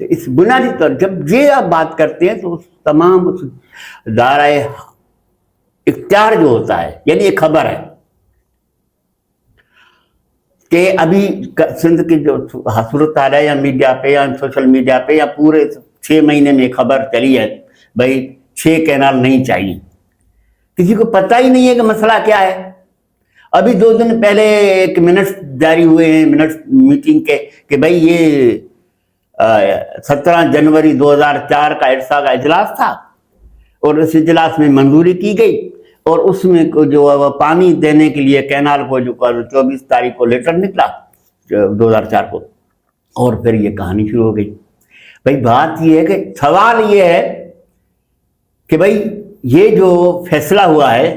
تو اس بنیادی طور جب یہ آپ بات کرتے ہیں تو تمام اس دائرۂ اختیار جو ہوتا ہے، یعنی ایک خبر ہے کہ ابھی سندھ کی جو صورت حال ہے یا میڈیا پہ یا سوشل میڈیا پہ یا پورے 6 مہینے میں خبر چلی ہے بھائی 6 کینال نہیں چاہیے، کسی کو پتہ ہی نہیں ہے کہ مسئلہ کیا ہے۔ ابھی 2 دن پہلے ایک منٹس جاری ہوئے ہیں، منٹس میٹنگ کے، کہ بھائی یہ 17 جنوری 2004 کا ارسا کا اجلاس تھا اور اس اجلاس میں منظوری کی گئی، اور اس میں جو پانی دینے کے لیے کینال کو جو 24 تاریخ کو لیٹر نکلا 2004 کو، اور پھر یہ کہانی شروع ہو گئی۔ بھائی بات یہ ہے کہ سوال یہ ہے کہ بھائی یہ جو فیصلہ ہوا ہے،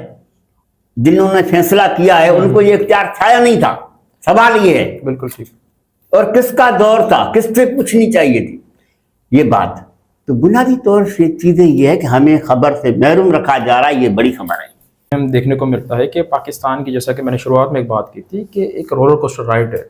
جنہوں نے فیصلہ کیا ہے ان کو یہ اختیار چھایا نہیں تھا، سوال یہ ہے بالکل ٹھیک، اور کس کا دور تھا، کس سے پوچھنی چاہیے تھی یہ بات۔ تو بنیادی طور سے چیزیں یہ ہے کہ ہمیں خبر سے محروم رکھا جا رہا ہے، یہ بڑی خبر ہے۔ ہم دیکھنے کو ملتا ہے کہ پاکستان کی، جیسا کہ میں نے شروعات میں ایک بات کی تھی، کہ ایک رولر کوسٹر رائڈ ہے۔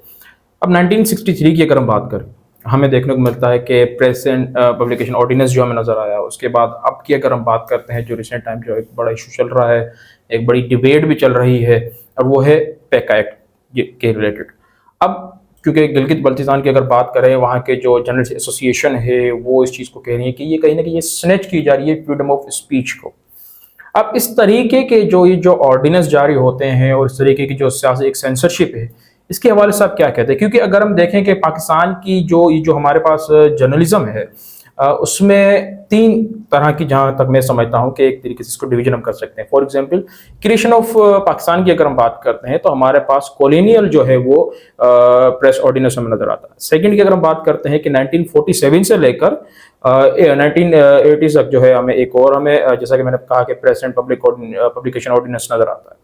اب 1963 کی اگر ہم بات کریں، ہمیں دیکھنے کو ملتا ہے کہ پریس اینڈ پبلیکیشن آرڈیننس جو ہمیں نظر آیا، اس کے بعد اب کی اگر ہم بات کرتے ہیں جو ریسنٹ ٹائم جو ایک بڑا ایشو چل رہا ہے، ایک بڑی ڈیبیٹ بھی چل رہی ہے، اور وہ ہے پیکا ایکٹ کے ریلیٹڈ۔ اب کیونکہ گلگت بلتستان کی اگر بات کریں، وہاں کے جو جرنلسٹ ایسوسیشن ہے وہ اس چیز کو کہہ رہی ہے کہ یہ کہیں نہ کہیں یہ سنیچ کی جا رہی ہے فریڈم آف اسپیچ کو۔ اب اس طریقے کے جو آرڈیننس جاری ہوتے ہیں اور اس طریقے کی جو سیاسی ایک سینسرشپ ہے، اس کے حوالے سے آپ کیا کہتے ہیں؟ کیونکہ اگر ہم دیکھیں کہ پاکستان کی جو ہمارے پاس جرنلزم ہے، اس میں 3 طرح کی، جہاں تک میں سمجھتا ہوں کہ ایک طریقے سے اس کو ڈویژن ہم کر سکتے ہیں۔ For example creation of Pakistan کی اگر ہم بات کرتے ہیں تو ہمارے پاس کولونیل جو ہے وہ پریس آرڈیننس ہمیں نظر آتا ہے۔ سیکنڈ کی اگر ہم بات کرتے ہیں کہ 1947 سے لے کر 1980 تک جو ہے ہمیں ایک اور ہمیں جیسا کہ میں نے کہا کہ پریس اینڈ پبلیکیشن آرڈیننس نظر آتا ہے۔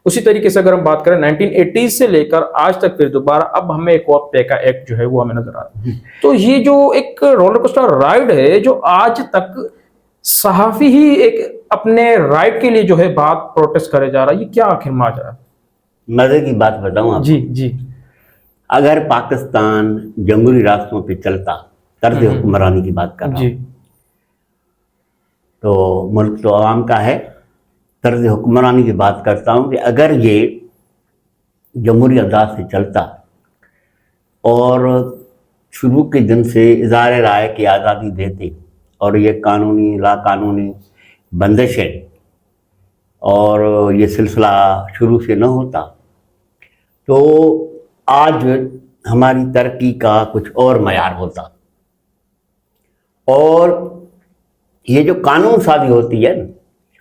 اسی طریقے سے اگر ہم بات کریں 1980 سے لے کر آج تک پھر دوبارہ اب ہمیں ایک اور پیکا ایکٹ جو ہے وہ ہمیں نظر آتا ہے۔ تو یہ جو ایک رولر کوسٹر رائڈ ہے، جو آج تک صحافی ہی ایک اپنے رائٹ کے لیے جو ہے بات پروٹیسٹ کرے جا رہا ہے، یہ کیا آخر ماجرا ہے؟ مزے کی بات بتاؤں آپ؟ جی اگر پاکستان جمہوری راستوں پہ چلتا، طرز حکمرانی کی بات کر رہا ہوں، تو ملک تو عوام کا ہے، طرز حکمرانی کی بات کرتا ہوں کہ اگر یہ جمہوری انداز سے چلتا اور شروع کے دن سے اظہار رائے کی آزادی دیتے، اور یہ قانونی لا قانونی بندشیں اور یہ سلسلہ شروع سے نہ ہوتا، تو آج ہماری ترقی کا کچھ اور معیار ہوتا۔ اور یہ جو قانون سازی ہوتی ہے،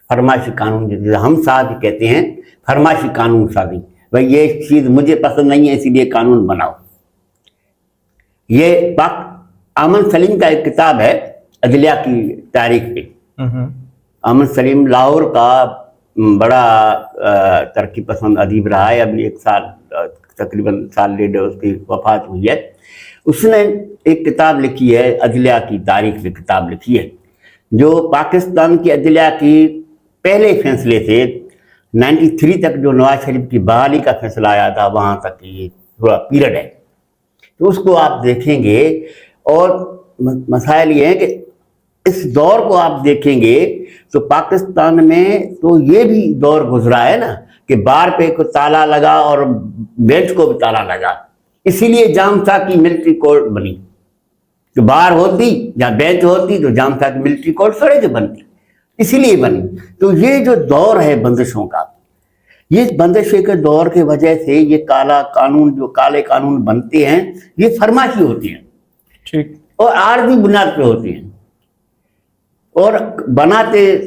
فرمائشی قانون، جسے ہم ساز کہتے ہیں، فرمائشی قانون سازی، بھائی یہ چیز مجھے پسند نہیں ہے اسی لیے قانون بناؤ۔ یہ احمد سلیم کا ایک کتاب ہے عدلیہ کی تاریخ پہ۔ احمد سلیم لاہور کا بڑا ترقی پسند ادیب رہا ہے، ابھی 1 سال تقریباً سال ڈیڑھ اس کی وفات ہوئی ہے۔ اس نے ایک کتاب لکھی ہے، عدلیہ کی تاریخ پہ کتاب لکھی ہے، جو پاکستان کی عدلیہ کی پہلے فیصلے سے 93 تک جو نواز شریف کی بحالی کا فیصلہ آیا تھا، وہاں تک یہ تھوڑا پیریڈ ہے، تو اس کو آپ دیکھیں گے۔ اور مسائل یہ ہیں کہ اس دور کو آپ دیکھیں گے تو پاکستان میں تو یہ بھی دور گزرا ہے نا کہ بار پہ کو تالا لگا اور بینچ کو بھی تالا لگا، اسی لیے جام تھا کہ ملٹری کورٹ بنی، کہ بار ہوتی یا بینچ ہوتی تو جام تھا کہ ملٹری کورٹ سڑے سے بنتی، اسی لیے بنی۔ تو یہ جو دور ہے بندشوں کا، یہ بندشوں کے دور کی وجہ سے یہ کالا قانون، جو کالے قانون بنتے ہیں، یہ فرمائشی ہوتی ہیں، ٹھیک، اور عارضی بنیاد پہ ہوتی ہیں، اور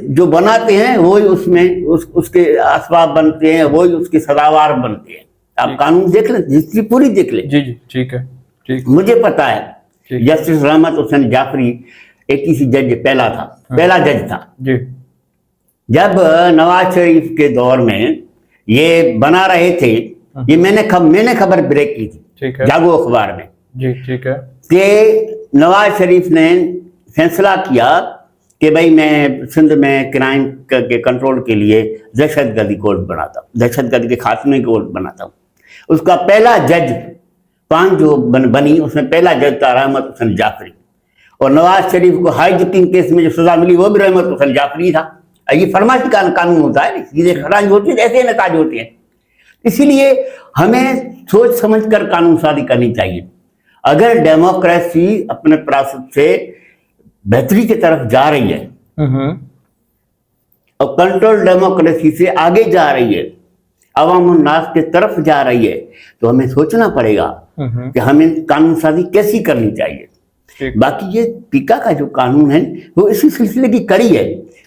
جو بناتے ہیں وہی اس میں اس کے اسباب بنتے ہیں، وہی اس کی سزاوار بنتے ہیں۔ آپ قانون دیکھ لیں، ہسٹری پوری دیکھ لیں۔ جی ٹھیک ہے، ٹھیک، مجھے پتا ہے جسٹس رحمت حسین جعفری 81 جج پہلا جج تھا۔ جی، جب نواز شریف کے دور میں یہ بنا رہے تھے، یہ میں نے خبر بریک کی تھی جاگو اخبار میں، جی ٹھیک ہے، کہ نواز شریف نے فیصلہ کیا کہ بھائی میں سندھ میں کرائم کے کنٹرول کے لیے دہشت گردی کورٹ بناتا ہوں، دہشت گردی کے خاتمے کورٹ بناتا ہوں۔ اس کا پہلا جج 5 جو بنی، اس میں پہلا جج تھا رحمت حسین جعفری، اور نواز شریف کو ہائی جکنگ کیس میں جو سزا ملی وہ بھی رحمت حسین جعفری تھا. یہ فرمائشی قانون ہوتا ہے, چیزیں خراج ہوتی ہیں ایسے نتائج ہوتے ہیں. اسی لیے ہمیں سوچ سمجھ کر قانون سازی کرنی چاہیے. اگر ڈیموکریسی اپنے پراسس سے بہتری کی طرف جا رہی ہے اور کنٹرول ڈیموکریسی سے آگے جا رہی ہے, عوام الناس کی طرف جا رہی ہے, تو ہمیں سوچنا پڑے گا کہ ہمیں قانون سازی کیسی کرنی چاہیے. باقی یہ پیکا کا جو قانون ہے وہ اسی سلسلے کی کڑی ہے.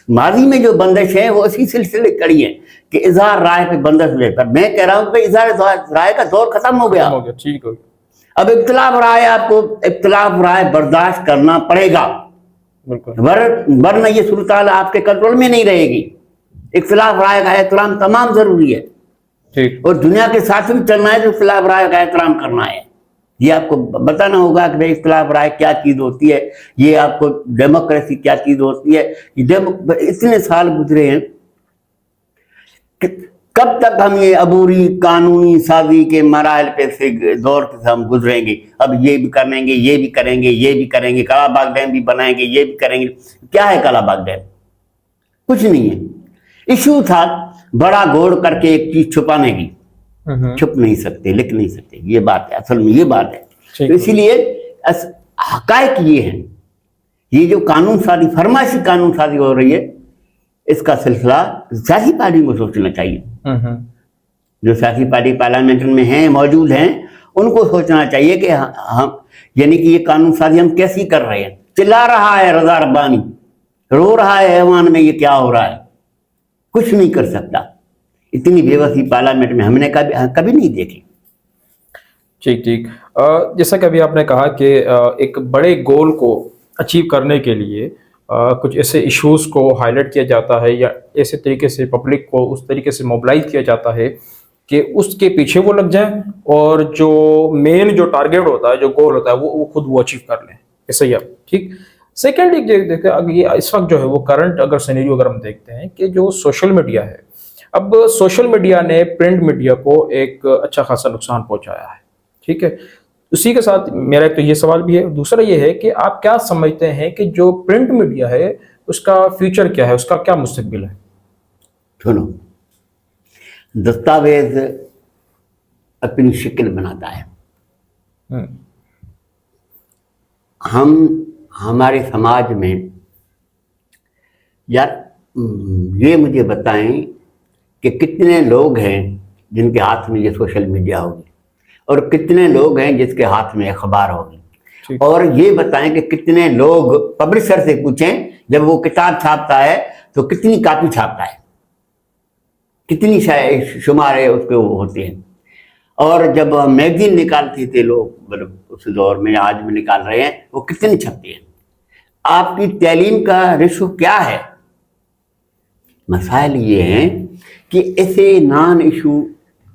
ماضی میں جو بندش ہے وہ اسی سلسلے کی کڑی ہے کہ اظہار رائے پہ بندش لے پر. میں کہہ رہا ہوں کہ اظہار رائے کا دور ختم ہو گیا. ٹھیک ہو گیا. اب اختلاف رائے, آپ کو اختلاف رائے برداشت کرنا پڑے گا, ورنہ یہ صورتحال آپ کے کنٹرول میں نہیں رہے گی. اختلاف رائے کا احترام تمام ضروری ہے, اور دنیا کے ساتھ بھی چلنا ہے تو اختلاف رائے کا احترام کرنا ہے. یہ آپ کو بتانا ہوگا کہ بھائی اختلاف رائے کیا چیز ہوتی ہے, یہ آپ کو ڈیموکریسی کیا چیز ہوتی ہے. اتنے سال گزرے ہیں کہ کب تک ہم یہ عبوری قانونی سازی کے مراحل پہ سے دور سے ہم گزریں گے. اب یہ بھی کریں گے, یہ بھی کریں گے, یہ بھی کریں گے, کالا باغ ڈیم بھی بنائیں گے, یہ بھی کریں گے. کیا ہے کالا باغ ڈیم؟ کچھ نہیں ہے. ایشو تھا بڑا گھوڑ کر کے ایک چیز چھپانے کی, چھپ نہیں سکتے, لکھ نہیں سکتے. یہ بات ہے, اصل میں یہ بات ہے. تو اسی لیے حقائق یہ ہیں, یہ جو قانون سازی فرمائشی قانون سازی ہو رہی ہے اس کا سلسلہ سیاسی پارٹی کو سوچنا چاہیے. جو سیاسی پارٹی پارلیمنٹ میں ہیں, موجود ہیں, ان کو سوچنا چاہیے کہ ہم یعنی کہ یہ قانون سازی ہم کیسی کر رہے ہیں. چلا رہا ہے رضا ربانی, رو رہا ہے ایوان میں یہ کیا ہو رہا ہے, کچھ نہیں کر سکتا. اتنی بے بسی پارلیمنٹ میں ہم نے کبھی نہیں دیکھی. ٹھیک. جیسا کہ ابھی آپ نے کہا کہ ایک بڑے گول کو اچیو کرنے کے لیے کچھ ایسے ایشوز کو ہائی لائٹ کیا جاتا ہے, یا ایسے طریقے سے پبلک کو اس طریقے سے موبلائز کیا جاتا ہے کہ اس کے پیچھے وہ لگ جائیں, اور جو مین جو ٹارگیٹ ہوتا ہے, جو گول ہوتا ہے, وہ خود وہ اچیو کر لیں. ایسا ہی آپ ٹھیک. سیکنڈ ایک دیکھتے ہیں اس وقت جو ہے وہ کرنٹ اگر سینیریو اگر ہم دیکھتے ہیں کہ جو سوشل میڈیا ہے, اب سوشل میڈیا نے پرنٹ میڈیا کو ایک اچھا خاصا نقصان پہنچایا ہے. ٹھیک ہے. اسی کے ساتھ میرا تو یہ سوال بھی ہے. دوسرا یہ ہے کہ آپ کیا سمجھتے ہیں کہ جو پرنٹ میڈیا ہے اس کا فیوچر کیا ہے, اس کا کیا مستقبل ہے؟ سنو, دستاویز اپنی شکل بناتا ہے. ہمارے سماج میں یار یہ مجھے بتائیں کہ کتنے لوگ ہیں جن کے ہاتھ میں یہ سوشل میڈیا ہوگی, اور کتنے لوگ ہیں جس کے ہاتھ میں اخبار ہوگی. اور یہ بتائیں کہ کتنے لوگ پبلشر سے پوچھیں جب وہ کتاب چھاپتا ہے تو کتنی کاپی چھاپتا ہے, کتنی شمارے اس کے ہوتے ہیں. اور جب میگزین نکالتے تھے لوگ, مطلب اس دور میں, آج میں نکال رہے ہیں, وہ کتنے چھپتے ہیں. آپ کی تعلیم کا ریشو کیا ہے؟ مسائل یہ ہیں کہ ایسے نان ایشو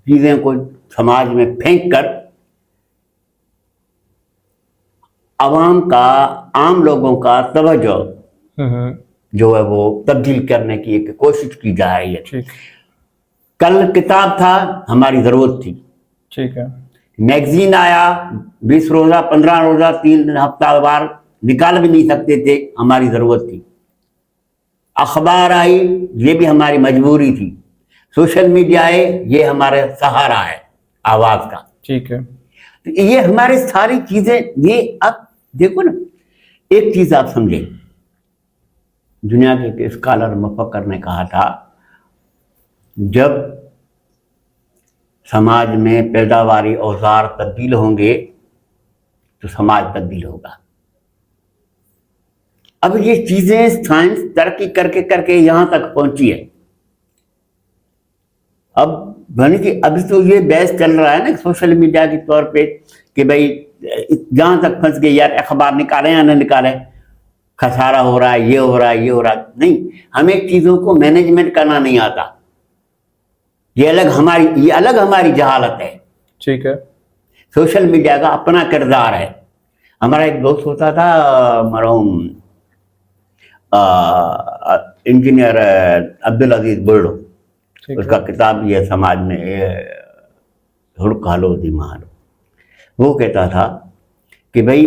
چیزیں کو سماج میں پھینک کر عام لوگوں کا توجہ جو ہے وہ تبدیل کرنے کی ایک کوشش کی جا رہی ہے. کل کتاب تھا, ہماری ضرورت تھی. ٹھیک ہے. میگزین آیا, 20 روزہ 15 روزہ 3 ہفتہ وار نکال بھی نہیں سکتے تھے, ہماری ضرورت تھی. اخبار آئی, یہ بھی ہماری مجبوری تھی. سوشل میڈیا آئے, یہ ہمارا سہارا ہے آواز کا. ٹھیک ہے. یہ ہماری ساری چیزیں, یہ اب دیکھو نا, ایک چیز آپ سمجھیں, دنیا کے اسکالر مفکر نے کہا تھا جب سماج میں پیداواری اوزار تبدیل ہوں گے تو سماج تبدیل ہوگا. اب یہ چیزیں سائنس ترقی کر کے یہاں تک پہنچی ہے. اب یعنی کہ ابھی تو یہ بحث چل رہا ہے نا سوشل میڈیا کے طور پہ کہ بھائی جہاں تک پھنس گئے, یار اخبار نکالیں یا نہ نکالیں, خسارہ ہو رہا ہے, یہ ہو رہا ہے, یہ ہو رہا ہے. نہیں, ہمیں چیزوں کو مینجمنٹ کرنا نہیں آتا. یہ الگ ہماری جہالت ہے. ٹھیک ہے. سوشل میڈیا کا اپنا کردار ہے. ہمارا ایک دوست ہوتا تھا مرحوم انجینئر عبدالعزیز بلڈو, اس کا کتاب یہ سماج میں ہڑک ہلو دی مارو. وہ کہتا تھا کہ بھائی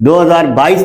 2022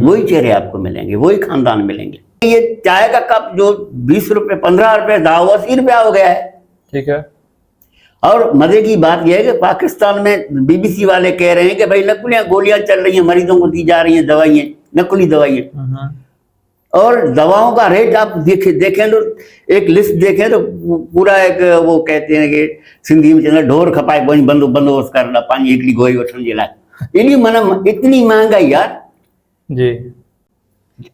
وہی چہرے آپ کو ملیں گے, وہی خاندان ملیں گے. یہ چائے کا کپ جو 20 روپے 15 روپے تھا وہ 80 روپیہ ہو گیا ہے. ٹھیک ہے. اور مزے کی بات یہ ہے کہ پاکستان میں BBC والے کہہ رہے ہیں کہ بھائی نقلیاں گولیاں چل رہی ہیں, مریضوں کو دی جا رہی ہیں دوائیں, نقلی دوائیں. اور دواؤں کا ریٹ آپ دیکھیں تو ایک لسٹ دیکھیں تو پورا ایک وہ کہتے ہیں کہ سندھی میں چلنا ڈھور کھپائے بندوبست کرنا پانی ایکلی گوئی وٹھن کے لائے. اتنی مہنگائی یار. جی.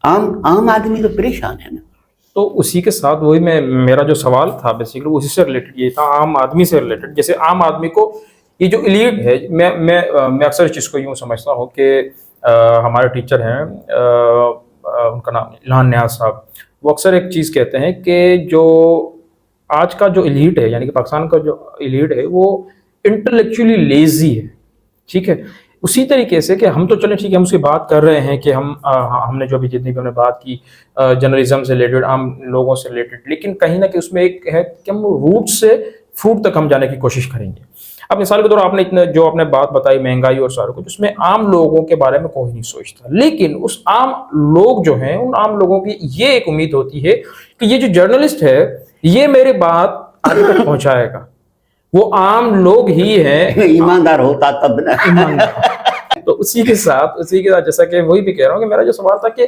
عام آدمی تو پریشان ہے نا. تو اسی کے ساتھ وہی میرا جو سوال تھا بیسیکلی اسی سے ریلیٹڈ یہ تھا, عام آدمی سے ریلیٹڈ. جیسے عام آدمی کو یہ جو ایلیٹ ہے, میں اکثر اس چیز کو یوں سمجھتا ہوں کہ ہمارے ٹیچر ہیں, ان کا نام الہان نیاز صاحب, وہ اکثر ایک چیز کہتے ہیں کہ جو آج کا جو ایلیٹ ہے یعنی کہ پاکستان کا جو ایلیٹ ہے وہ انٹلیکچولی لیزی ہے. ٹھیک ہے. اسی طریقے سے کہ ہم تو چلیں ٹھیک ہے, ہم اس کی بات کر رہے ہیں کہ ہم نے جو ابھی جتنی بھی ہم نے بات کی جرنلزم سے ریلیٹڈ, عام لوگوں سے ریلیٹڈ, لیکن کہیں نہ کہیں اس میں ایک ہے کہ ہم روٹ سے فروٹ تک ہم جانے کی کوشش کریں گے. اب مثال کے طور آپ نے جو آپ نے بات بتائی مہنگائی اور سارے کچھ, اس میں عام لوگوں کے بارے میں کوئی نہیں سوچتا, لیکن اس عام لوگ جو ہیں ان عام لوگوں کی یہ ایک امید ہوتی ہے کہ یہ جو جرنلسٹ ہے یہ میری بات آگے تک پہنچائے گا. وہ عام لوگ ہی ہیں, ایماندار ہوتا تب نا. تو اسی کے ساتھ جیسا کہ وہی بھی کہہ رہا ہوں کہ میرا جو سوال تھا کہ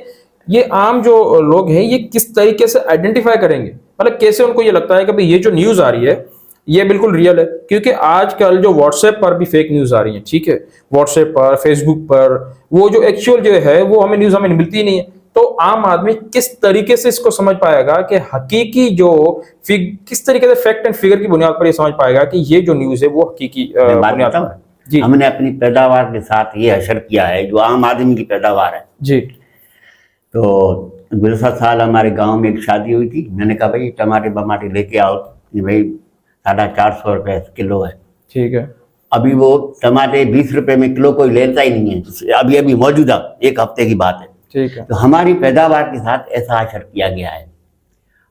یہ عام جو لوگ ہیں یہ کس طریقے سے آئیڈینٹیفائی کریں گے, مطلب کیسے ان کو یہ لگتا ہے کہ یہ جو نیوز آ رہی ہے یہ بالکل ریئل ہے. کیونکہ آج کل جو واٹس ایپ پر بھی فیک نیوز آ رہی ہیں. ٹھیک ہے. واٹس ایپ پر, فیس بک پر, وہ جو ایکچوئل جو ہے وہ ہمیں نیوز ملتی ہی نہیں ہے. تو عام آدمی کس طریقے سے اس کو سمجھ پائے گا کہ حقیقی جو کس طریقے سے فیکٹ اینڈ فگر کی بنیاد پر یہ سمجھ پائے گا کہ یہ جو نیوز ہے وہ حقیقی بنیاد پر ہے. جی. ہم نے اپنی پیداوار کے ساتھ یہ حشر کیا ہے جو عام آدمی کی پیداوار ہے. جی. تو گزشتہ سال ہمارے گاؤں میں ایک شادی ہوئی تھی. میں نے کہا بھائی ٹماٹے بماٹے لے کے آؤ. بھائی 450 روپے کلو ہے. ٹھیک ہے. ابھی وہ ٹماٹے 20 روپے میں کلو کوئی لیتا ہی نہیں ہے. ابھی موجودہ ایک ہفتے کی بات ہے. ٹھیک ہے. تو ہماری پیداوار کے ساتھ ایسا حشر کیا گیا ہے.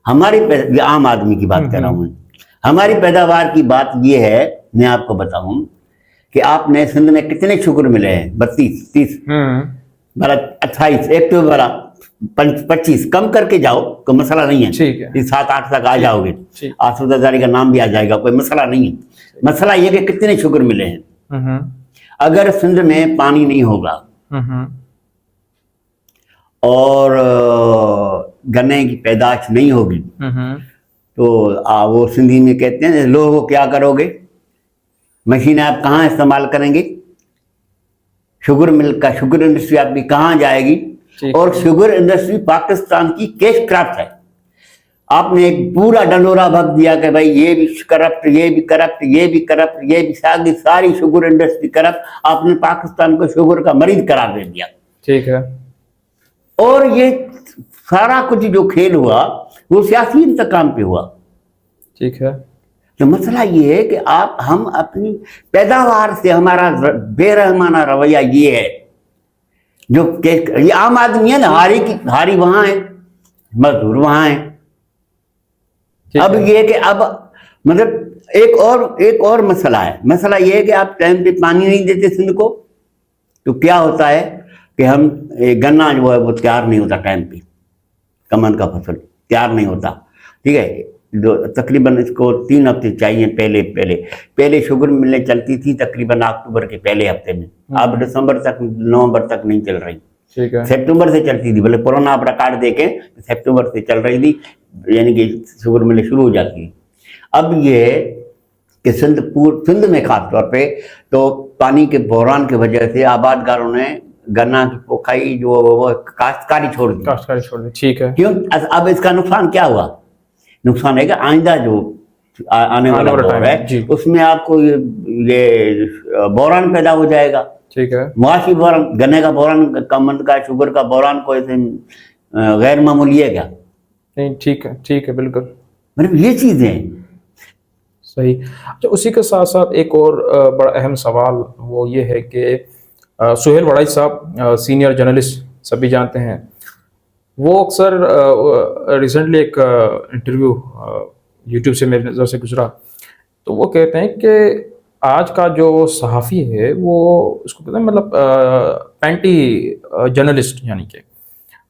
عام آدمی کی بات کر رہا ہوں. ہماری پیداوار کی بات یہ ہے, میں آپ کو بتاؤں کہ آپ نے سندھ میں کتنے شگر ملے ہیں؟ 32 30 28 ایک تو 25 کم کر کے جاؤ, کوئی مسئلہ نہیں ہے. 7-8 تک آ جاؤ گے, آصف زرداری کا نام بھی آ جائے گا, کوئی مسئلہ نہیں ہے. مسئلہ یہ کہ کتنے شگر ملے ہیں. اگر سندھ میں پانی نہیں ہوگا اور گنے کی پیداش نہیں ہوگی تو وہ سندھی میں کہتے ہیں لوگوں کیا کرو گے, مشینیں آپ کہاں استعمال کریں گے, شوگر مل کا شوگر انڈسٹری آپ کی کہاں جائے گی. اور شوگر انڈسٹری پاکستان کی کیش کرافٹ ہے. آپ نے ایک پورا ڈنڈورا بھگ دیا کہ بھائی یہ بھی کرپٹ, یہ بھی کرپٹ, یہ بھی کرپٹ, یہ بھی ساری شوگر انڈسٹری کرپٹ. آپ نے پاکستان کو شوگر کا مریض قرار دے دیا. ٹھیک ہے. اور یہ سارا کچھ جو کھیل ہوا وہ سیاسی انتقام پہ ہوا. ٹھیک ہے. تو مسئلہ یہ ہے کہ ہم اپنی پیداوار سے ہمارا بے رحمانہ رویہ یہ ہے جو کہ یہ عام آدمی ہے نا, ہاری وہاں ہے, مزدور وہاں ہے. اب یہ کہ اب مطلب ایک اور مسئلہ ہے. مسئلہ یہ ہے کہ آپ ٹائم پہ پانی نہیں دیتے سندھ کو, تو کیا ہوتا ہے کہ ہم گنا جو ہے وہ تیار نہیں ہوتا ٹائم پہ. کمند کا فصل تیار نہیں ہوتا. ٹھیک ہے. تقریباً اس کو 3 ہفتے چاہیے. پہلے شوگر ملیں چلتی تھی تقریباً اکتوبر کے پہلے ہفتے میں. اب دسمبر تک, نومبر تک نہیں چل رہی. سپٹمبر سے چلتی تھی. بولے پرانا آپ ریکارڈ دیکھیں سپٹمبر سے چل رہی تھی, یعنی کہ شوگر ملیں شروع ہو جاتی. اب یہ کہ سندھ میں خاص طور پہ تو پانی کے بحران کی وجہ سے آبادکاروں نے گنا کی پوکھائی جو وہ کاشتکاری چھوڑ دی. ٹھیک ہے. کیوں؟ اب اس کا نقصان کیا ہوا؟ نقصان ہے کہ آئندہ جو آنے والا دور ہے اس میں آپ کو یہ بحران پیدا ہو جائے گا. ٹھیک ہے. معاشی بحران, گنے کا بحران, کمند کا, شوگر کا بحران کوئی غیر معمولی ہے کیا؟ نہیں. ٹھیک ہے. ٹھیک ہے. بالکل. مطلب یہ چیزیں صحیح. اسی کے ساتھ ساتھ ایک اور بڑا اہم سوال وہ یہ ہے کہ سہیل وڑائی صاحب سینئر جرنلسٹ سبھی جانتے ہیں, وہ اکثر ریسنٹلی ایک انٹرویو یوٹیوب سے میری نظر سے گزرا, تو وہ کہتے ہیں کہ آج کا جو صحافی ہے وہ اس کو کہتے ہیں مطلب پینٹی جرنلسٹ، یعنی کہ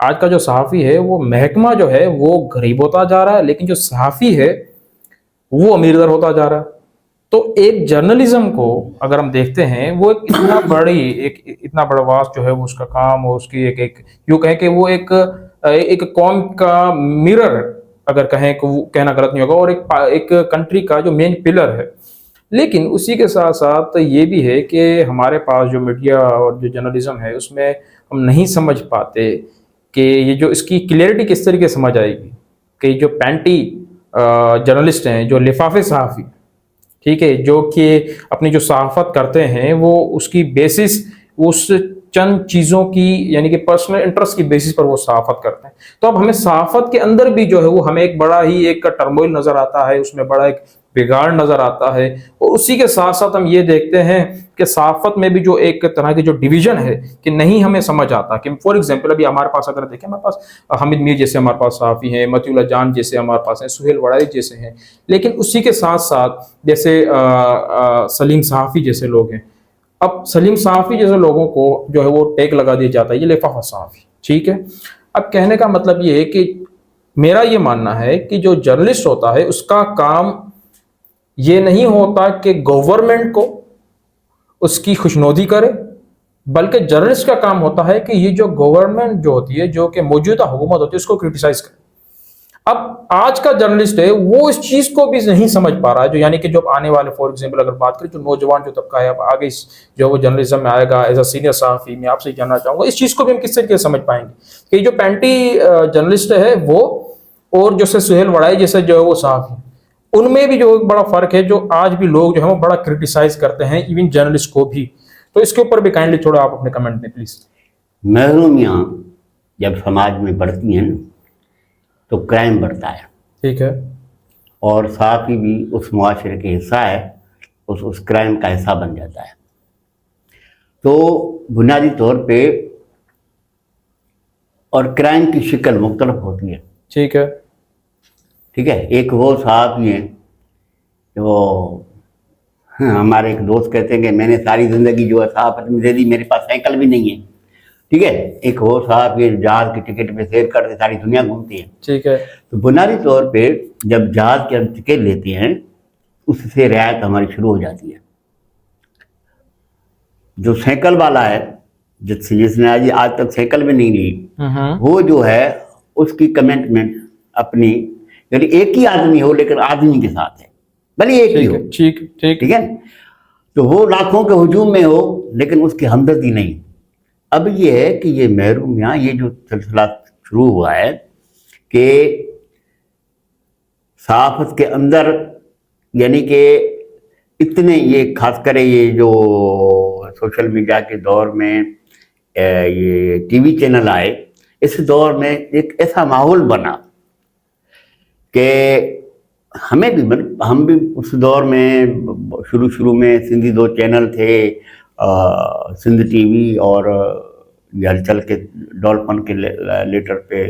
آج کا جو صحافی ہے وہ محکمہ جو ہے وہ غریب ہوتا جا رہا ہے، لیکن جو صحافی ہے وہ امیر در ہوتا جا رہا ہے۔ تو ایک جرنلزم کو اگر ہم دیکھتے ہیں، وہ اتنا بڑا واس جو ہے وہ اس کا کام، اور اس کی ایک یوں کہیں کہ وہ ایک قوم کا مرر، اگر کہیں کہ وہ کہنا غلط نہیں ہوگا، اور ایک کنٹری کا جو مین پلر ہے۔ لیکن اسی کے ساتھ ساتھ یہ بھی ہے کہ ہمارے پاس جو میڈیا اور جو جرنلزم ہے اس میں ہم نہیں سمجھ پاتے کہ یہ جو اس کی کلیئرٹی کس طریقے سے سمجھ آئے گی کہ جو پینٹی جرنلسٹ ہیں، جو لفافے صحافی، ٹھیک ہے، جو کہ اپنی جو صحافت کرتے ہیں وہ اس کی بیسس اس چند چیزوں کی، یعنی کہ پرسنل انٹرسٹ کی بیسس پر وہ صحافت کرتے ہیں۔ تو اب ہمیں صحافت کے اندر بھی جو ہے وہ ہمیں ایک بڑا ہی ایک ٹرموئل نظر آتا ہے، اس میں بڑا ایک بگاڑ نظر آتا ہے، اور اسی کے ساتھ ساتھ ہم یہ دیکھتے ہیں کہ صحافت میں بھی جو ایک طرح کی جو ڈویژن ہے کہ نہیں ہمیں سمجھ آتا کہ فار ایگزامپل ابھی ہمارے پاس اگر دیکھیں، ہمارے پاس حامد میر جیسے ہمارے پاس صحافی ہیں، مطیع اللہ جان جیسے ہمارے پاس ہیں، سہیل وڑائی جیسے ہیں، لیکن اسی کے ساتھ ساتھ جیسے سلیم صحافی جیسے لوگ ہیں۔ اب سلیم صحافی جیسے لوگوں کو جو ہے وہ ٹیگ لگا دیا جاتا ہے یہ لفافہ صحافی، ٹھیک ہے۔ اب کہنے کا مطلب یہ ہے کہ میرا یہ ماننا ہے کہ جو جرنلسٹ ہوتا ہے اس کا کام یہ نہیں ہوتا کہ گورنمنٹ کو اس کی خوشنودی کرے، بلکہ جرنلسٹ کا کام ہوتا ہے کہ یہ جو گورنمنٹ جو ہوتی ہے، جو کہ موجودہ حکومت ہوتی ہے، اس کو کرٹیسائز کرے۔ اب آج کا جرنلسٹ ہے وہ اس چیز کو بھی نہیں سمجھ پا رہا ہے، جو یعنی کہ جو آنے والے فار ایگزامپل اگر بات کریں جو نوجوان جو طبقہ ہے اب آگے جو وہ جرنلزم میں آئے گا ایز اے سینئر صحافی، میں آپ سے جاننا چاہوں گا اس چیز کو بھی ہم کس طریقے سے سمجھ پائیں گے کہ جو پینٹی جرنلسٹ ہے وہ اور جو سہیل وڑائی جیسے جو ہے وہ صحافی، ان میں بھی جو ایک بڑا فرق ہے، جو آج بھی لوگ جو ہے وہ بڑا کرٹیسائز کرتے ہیں ایون جرنلسٹ کو بھی۔ تو اس کے اوپر بھی کائنڈلی تھوڑا آپ اپنے کمنٹ دیں پلیز۔ محرومیاں جب سماج میں بڑھتی ہیں تو کرائم بڑھتا ہے، ٹھیک ہے، اور صحافی بھی اس معاشرے کے حصہ ہے، اس کرائم کا حصہ بن جاتا ہے۔ تو بنیادی طور پہ اور کرائم کی شکل مختلف ہوتی ہے، ٹھیک ہے، ٹھیک ہے۔ ایک وہ صحافی ہیں وہ ہمارے ایک دوست کہتے ہیں کہ میں نے ساری زندگی جو ہے صحافت میں دے دی، میرے پاس سائیکل بھی نہیں ہے، ٹھیک ہے۔ ایک وہ صحافی جہاز کی ٹکٹ پہ سیر کرتے ساری دنیا گھومتی ہے، ٹھیک ہے، تو بنیادی طور پہ جب جہاز کی ہم ٹکٹ لیتے ہیں اس سے رعایت ہماری شروع ہو جاتی ہے۔ جو سائیکل والا ہے جس نے آج تک سائیکل بھی نہیں لی، وہ جو ہے اس کی کمٹمنٹ اپنی، یعنی ایک ہی آدمی ہو لیکن آدمی کے ساتھ ہے، بھلے ایک ہی ہو، ٹھیک ہے، تو وہ لاکھوں کے ہجوم میں ہو لیکن اس کی ہمدردی نہیں۔ اب یہ ہے کہ یہ محرومیاں، یہ جو سلسلہ شروع ہوا ہے کہ صحافت کے اندر، یعنی کہ اتنے یہ خاص کر یہ جو سوشل میڈیا کے دور میں یہ ٹی وی چینل آئے، اس دور میں ایک ایسا ماحول بنا کہ ہم بھی اس دور میں شروع میں سندھی 2 چینل تھے، سندھ ٹی وی اور یہ ہلچل کے ڈولفن کے لیٹر پہ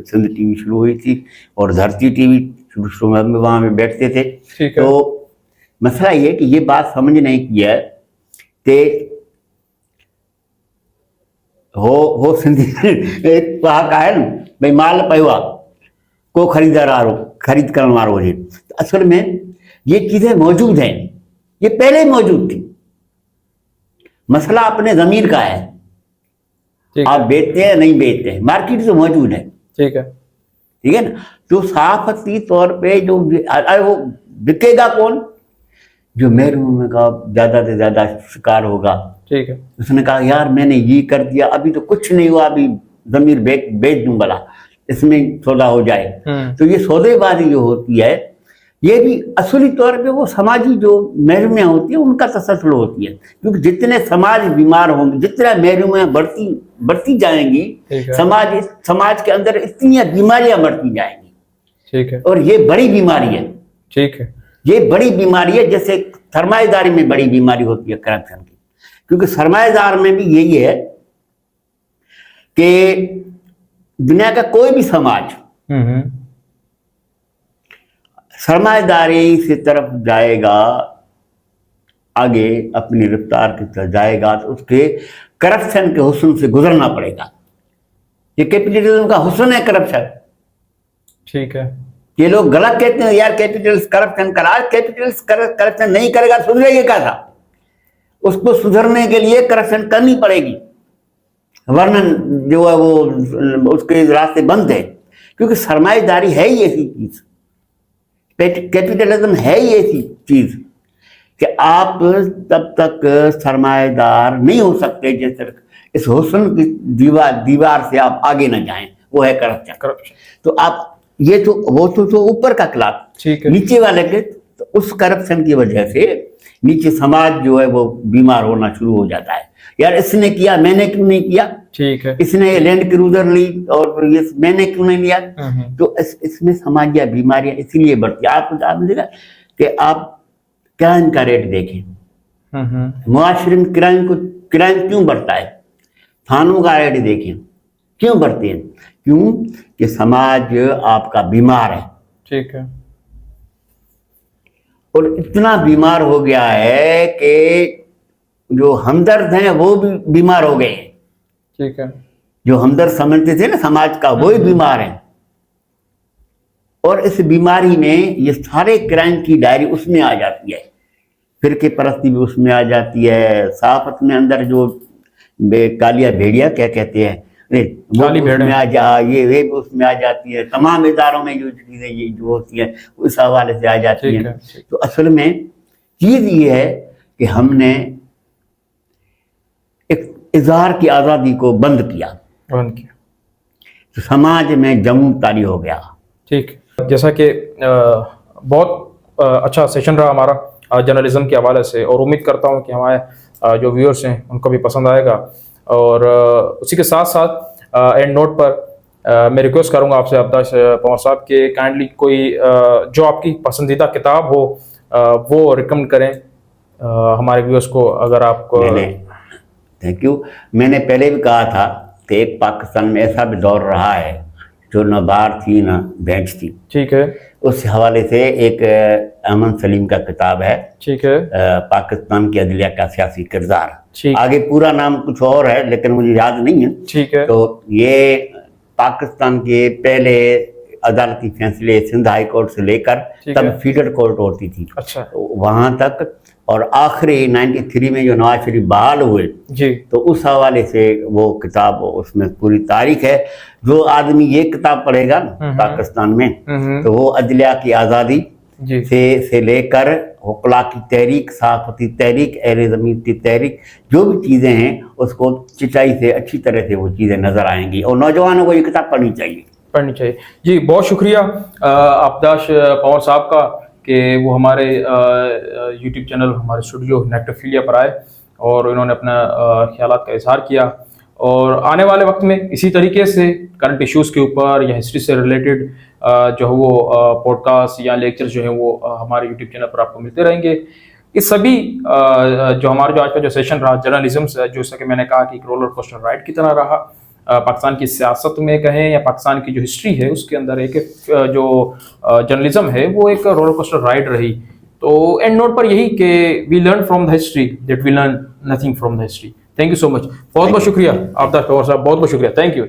سندھ ٹی وی شروع ہوئی تھی، اور دھرتی ٹی وی شروع میں ہم وہاں میں بیٹھتے تھے۔ تو مسئلہ یہ کہ یہ بات سمجھ نہیں کیا ہے کہ ہو سندھی ایک کہا ہے نا بھئی مال پیو آ کو خرید کرنے والو ہوجے۔ اصل میں یہ چیزیں موجود ہیں، یہ پہلے موجود تھی، مسئلہ اپنے ضمیر کا ہے، آپ بیچتے ہیں نہیں بیچتے ہیں، مارکیٹ سے موجود ہے، ٹھیک ہے نا۔ جو صحافتی طور پہ جو وہ بکے گا کون؟ جو محرومی کا زیادہ سے زیادہ شکار ہوگا، ٹھیک ہے۔ اس نے کہا یار میں نے یہ کر دیا، ابھی تو کچھ نہیں ہوا، ابھی ضمیر بیچ دوں بلا، اس میں سودا ہو جائے۔ تو یہ سودے بازی جو ہوتی ہے، یہ بھی اصولی طور پہ وہ سماجی جو محرومیاں ہوتی ہیں ان کا تسلسل ہوتی ہے، کیونکہ جتنے سماج بیمار ہوں گے، جتنا محرومیاں بڑھتی جائیں گی، سماج کے اندر اتنی بیماریاں بڑھتی جائیں گی، ٹھیک ہے۔ اور یہ بڑی بیماری ہے، ٹھیک ہے، یہ بڑی بیماری ہے، جیسے سرمایہ داری میں بڑی بیماری ہوتی ہے کرپشن کی، کیونکہ سرمایہ دار میں بھی یہی ہے کہ دنیا کا کوئی بھی سماج سرمایہ داری سے طرف جائے گا آگے اپنی رفتار کی طرف جائے گا تو اس کے کرپشن کے حسن سے گزرنا پڑے گا. یہ کیپٹلزم کا حسن ہے کرپشن. ٹھیک ہے. یہ لوگ غلط کہتے ہیں یار کیپٹلسٹ کرپشن کرا. کیپٹلسٹ کرپشن نہیں کرے گا سدھرے گا کیسا؟ اس کو سدھرنے کے لیے کرپشن کرنی پڑے گی، ورنہ جو ہے وہ اس کے راستے بند ہے. کیونکہ سرمایہ داری ہے ہی ایسی چیز، کیپٹلزم ہے ہی ایسی چیز کہ آپ تب تک سرمایہ دار نہیں ہو سکتے جس طرح اس حسن کی دیوار سے آپ آگے نہ جائیں. وہ ہے کرپشن. تو آپ یہ تو وہ تو اوپر کا کلاس، نیچے والے کے تو اس کرپشن کی وجہ سے نیچے سماج جو ہے وہ بیمار ہونا شروع ہو جاتا ہے. یار اس نے کیا میں نے کیوں نہیں کیا؟ ٹھیک ہے. اس نے لینڈ کروزر لی اور یہ میں نے کیوں نہیں لیا؟ تو اس میں سماجی بیماریاں اس لیے بڑھتی ہیں. آپ نے دیکھا کہ آپ کرائم کا ریٹ دیکھیں، معاشرے میں کرائم کیوں بڑھتا ہے؟ تھانوں کا ریٹ دیکھیں کیوں بڑھتے ہیں؟ کیوں کہ سماج آپ کا بیمار ہے. ٹھیک ہے. اور اتنا بیمار ہو گیا ہے کہ جو ہمدرد ہیں وہ بھی بیمار ہو گئے ہیں. ٹھیک ہے. جو ہمدرد سمجھتے تھے نا سماج کا، وہی بیمار ہیں. اور اس بیماری میں یہ سارے کرائم کی ڈائری اس میں آ جاتی ہے. فرقے پرستی بھی اس میں آ جاتی ہے. صحافت میں اندر جو کالیا بھیڑیا کیا کہتے ہیں یہ اس میں آ جاتی ہے. تمام اداروں میں جو چیزیں یہ جو ہوتی ہیں اس حوالے سے آ جاتی ہیں. تو اصل میں چیز یہ ہے کہ ہم نے ایک اظہار کی آزادی کو بند کیا تو سماج میں جمود طاری ہو گیا. ٹھیک. جیسا کہ بہت اچھا سیشن رہا ہمارا جرنلزم کے حوالے سے، اور امید کرتا ہوں کہ ہمارے جو ویورز ہیں ان کو بھی پسند آئے گا. اور اسی کے ساتھ ساتھ اینڈ نوٹ پر میں ریکویسٹ کروں گا آپ سے عبداش پنور صاحب کہ کائنڈلی کوئی جو آپ کی پسندیدہ کتاب ہو وہ ریکمنڈ کریں ہمارے ویورز کو. اگر آپ کو تھینک یو. میں نے پہلے بھی کہا تھا کہ ایک پاکستان میں ایسا بھی دور رہا ہے جو نہ بار تھی نہ بینچ تھی. ٹھیک ہے. اس حوالے سے ایک احمد سلیم کا کتاب ہے. ٹھیک ہے. پاکستان کی عدلیہ کا سیاسی کردار. آگے پورا نام کچھ اور ہے لیکن مجھے یاد نہیں ہے. ٹھیک ہے. تو یہ پاکستان کے پہلے عدالتی فیصلے سندھ ہائی کورٹ سے لے کر تب فیڈر کورٹ ہوتی تھی وہاں تک، اور آخری 93 میں جو نواز شریف بحال ہوئے تو اس حوالے سے وہ کتاب اس میں پوری تاریخ ہے. جو آدمی یہ کتاب پڑھے گا پاکستان میں تو وہ عدلیہ کی آزادی سے لے کر حقلا کی تحریک، صحافتی تحریک، اہل زمین کی تحریک، جو بھی چیزیں ہیں اس کو چٹائی سے اچھی طرح سے وہ چیزیں نظر آئیں گی. اور نوجوانوں کو یہ کتاب پڑھنی چاہیے. جی بہت شکریہ عبداش پنور صاحب کا کہ وہ ہمارے یوٹیوب چینل ہمارے اسٹوڈیو نیکٹوفیلیا پر آئے اور انہوں نے اپنا خیالات کا اظہار کیا. اور آنے والے وقت میں اسی طریقے سے کرنٹ ایشوز کے اوپر یا ہسٹری سے ریلیٹڈ جو ہے وہ پوڈ کاسٹ یا لیکچر جو ہیں وہ ہمارے یوٹیوب چینل پر آپ کو ملتے رہیں گے. اس سبھی جو ہمارا جو آج کا جو سیشن رہا جرنلزم سے، جیسا کہ میں نے کہا کہ ایک رولر کوسٹر رائڈ کی طرح رہا. پاکستان کی سیاست میں کہیں یا پاکستان کی جو ہسٹری ہے اس کے اندر ایک جو جرنلزم ہے وہ ایک رولر کوسٹر رائڈ رہی. تو اینڈ نوٹ پر یہی کہ we learn from the history that we learn nothing from the history. Thank you so much. بہت بہت شکریہ عبداش پنور صاحب، بہت بہت شکریہ. Thank you.